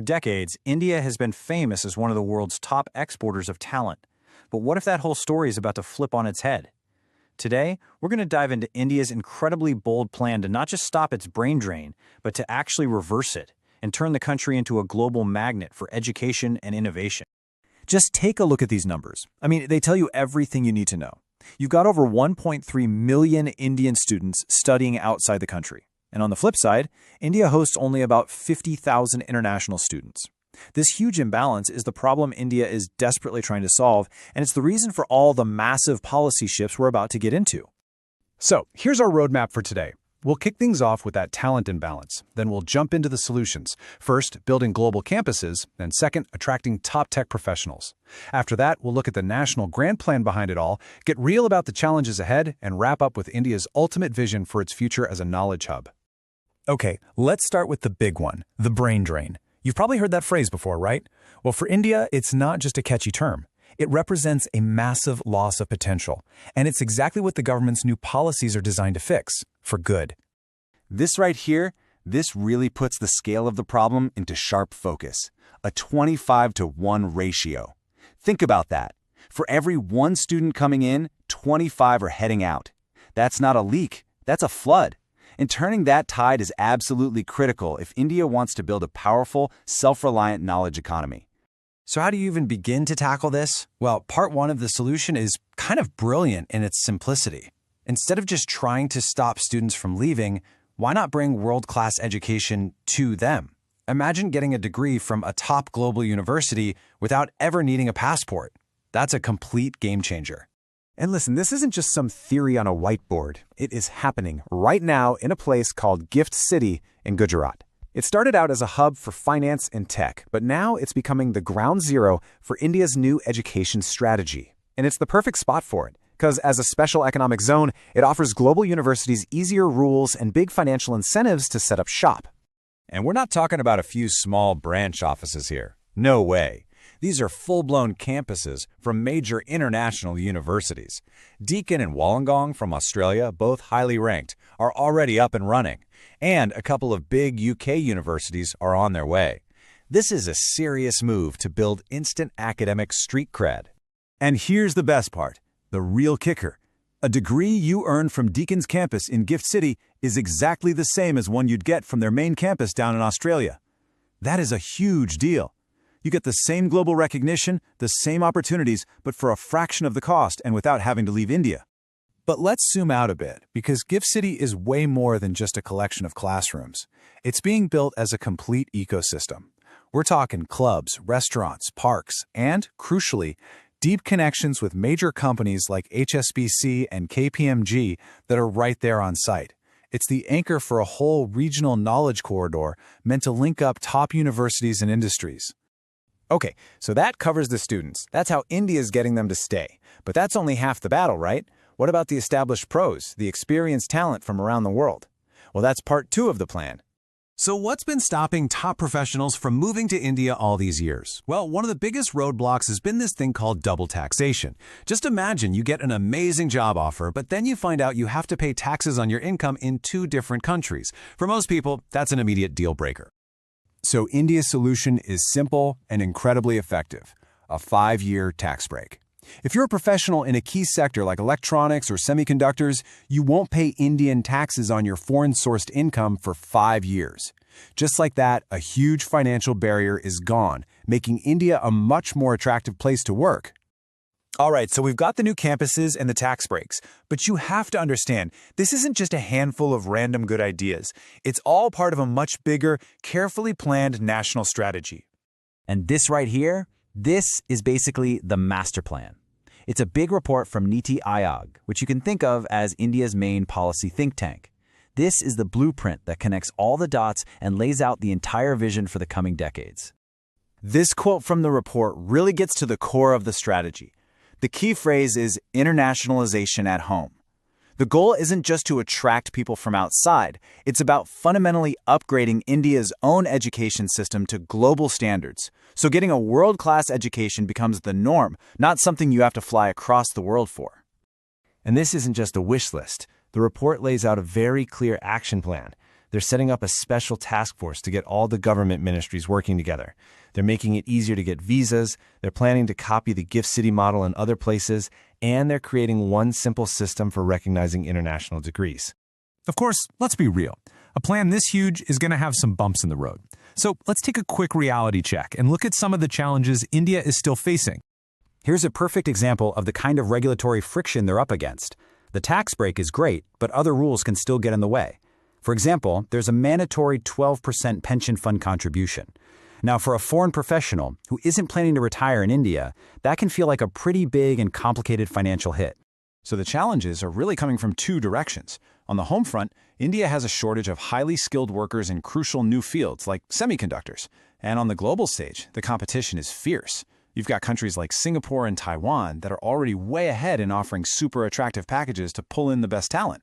decades, India has been famous as one of the world's top exporters of talent. But what if that whole story is about to flip on its head? Today, we're going to dive into India's incredibly bold plan to not just stop its brain drain, but to actually reverse it and turn the country into a global magnet for education and innovation. Just take a look at these numbers. I mean, they tell you everything you need to know. You've got over 1.3 million Indian students studying outside the country. And on the flip side, India hosts only about 50,000 international students. This huge imbalance is the problem India is desperately trying to solve, and it's the reason for all the massive policy shifts we're about to get into. So, here's our roadmap for today. We'll kick things off with that talent imbalance. Then we'll jump into the solutions. First, building global campuses, and second, attracting top tech professionals. After that, we'll look at the national grand plan behind it all, get real about the challenges ahead, and wrap up with India's ultimate vision for its future as a knowledge hub. Okay, let's start with the big one, the brain drain. You've probably heard that phrase before, right? Well, for India, it's not just a catchy term. It represents a massive loss of potential, and it's exactly what the government's new policies are designed to fix, for good. This right here, this really puts the scale of the problem into sharp focus. A 25-to-1 ratio. Think about that. For every one student coming in, 25 are heading out. That's not a leak, that's a flood. And turning that tide is absolutely critical if India wants to build a powerful, self-reliant knowledge economy. So how do you even begin to tackle this? Well, part one of the solution is kind of brilliant in its simplicity. Instead of just trying to stop students from leaving, why not bring world-class education to them? Imagine getting a degree from a top global university without ever needing a passport. That's a complete game changer. And listen, this isn't just some theory on a whiteboard. It is happening right now in a place called Gift City in Gujarat. It started out as a hub for finance and tech, but now it's becoming the ground zero for India's new education strategy. And it's the perfect spot for it, because as a special economic zone, it offers global universities easier rules and big financial incentives to set up shop. And we're not talking about a few small branch offices here. No way. These are full-blown campuses from major international universities. Deakin and Wollongong from Australia, both highly ranked, are already up and running. And a couple of big UK universities are on their way. This is a serious move to build instant academic street cred. And here's the best part, the real kicker. A degree you earn from Deakin's campus in Gift City is exactly the same as one you'd get from their main campus down in Australia. That is a huge deal. You get the same global recognition, the same opportunities, but for a fraction of the cost and without having to leave India. But let's zoom out a bit, because Gift City is way more than just a collection of classrooms. It's being built as a complete ecosystem. We're talking clubs, restaurants, parks, and, crucially, deep connections with major companies like HSBC and KPMG that are right there on site. It's the anchor for a whole regional knowledge corridor meant to link up top universities and industries. Okay, so that covers the students. That's how India's getting them to stay. But that's only half the battle, right? What about the established pros, the experienced talent from around the world? Well, that's part two of the plan. So what's been stopping top professionals from moving to India all these years? Well, one of the biggest roadblocks has been this thing called double taxation. Just imagine you get an amazing job offer, but then you find out you have to pay taxes on your income in two different countries. For most people, that's an immediate deal breaker. So India's solution is simple and incredibly effective: a 5-year tax break. If you're a professional in a key sector like electronics or semiconductors, you won't pay Indian taxes on your foreign-sourced income for 5 years. Just like that, a huge financial barrier is gone, making India a much more attractive place to work. All right, so we've got the new campuses and the tax breaks, but you have to understand, this isn't just a handful of random good ideas. It's all part of a much bigger, carefully planned national strategy. And this right here, this is basically the master plan. It's a big report from NITI Aayog, which you can think of as India's main policy think tank. This is the blueprint that connects all the dots and lays out the entire vision for the coming decades. This quote from the report really gets to the core of the strategy. The key phrase is internationalization at home. The goal isn't just to attract people from outside, it's about fundamentally upgrading India's own education system to global standards. So getting a world-class education becomes the norm, not something you have to fly across the world for. And this isn't just a wish list. The report lays out a very clear action plan. They're setting up a special task force to get all the government ministries working together. They're making it easier to get visas, they're planning to copy the Gift City model in other places, and they're creating one simple system for recognizing international degrees. Of course, let's be real. A plan this huge is going to have some bumps in the road. So let's take a quick reality check and look at some of the challenges India is still facing. Here's a perfect example of the kind of regulatory friction they're up against. The tax break is great, but other rules can still get in the way. For example, there's a mandatory 12% pension fund contribution. Now, for a foreign professional who isn't planning to retire in India, that can feel like a pretty big and complicated financial hit. So the challenges are really coming from two directions. On the home front, India has a shortage of highly skilled workers in crucial new fields like semiconductors. And on the global stage, the competition is fierce. You've got countries like Singapore and Taiwan that are already way ahead in offering super attractive packages to pull in the best talent.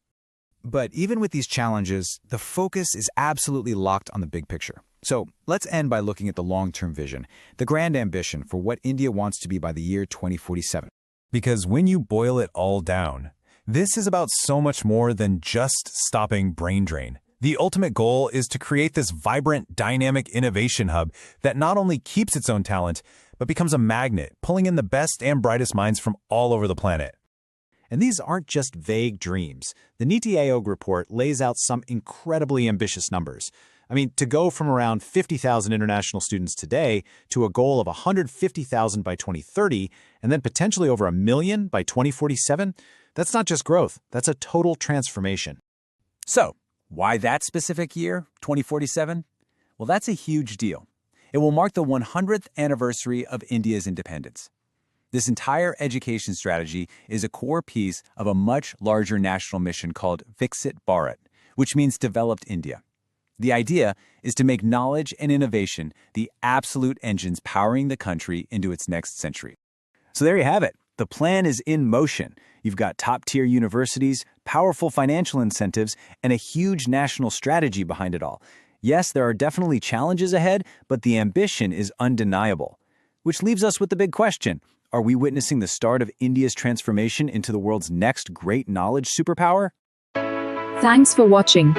But even with these challenges, the focus is absolutely locked on the big picture. So let's end by looking at the long-term vision, the grand ambition for what India wants to be by the year 2047. Because when you boil it all down, this is about so much more than just stopping brain drain. The ultimate goal is to create this vibrant, dynamic innovation hub that not only keeps its own talent, but becomes a magnet, pulling in the best and brightest minds from all over the planet. And these aren't just vague dreams. The NITI Aayog report lays out some incredibly ambitious numbers. I mean, to go from around 50,000 international students today to a goal of 150,000 by 2030, and then potentially over 1 million by 2047, that's not just growth, that's a total transformation. So, why that specific year, 2047? Well, that's a huge deal. It will mark the 100th anniversary of India's independence. This entire education strategy is a core piece of a much larger national mission called Viksit Bharat, which means developed India. The idea is to make knowledge and innovation the absolute engines powering the country into its next century. So there you have it. The plan is in motion. You've got top-tier universities, powerful financial incentives, and a huge national strategy behind it all. Yes, there are definitely challenges ahead, but the ambition is undeniable. Which leaves us with the big question. Are we witnessing the start of India's transformation into the world's next great knowledge superpower? Thanks for watching.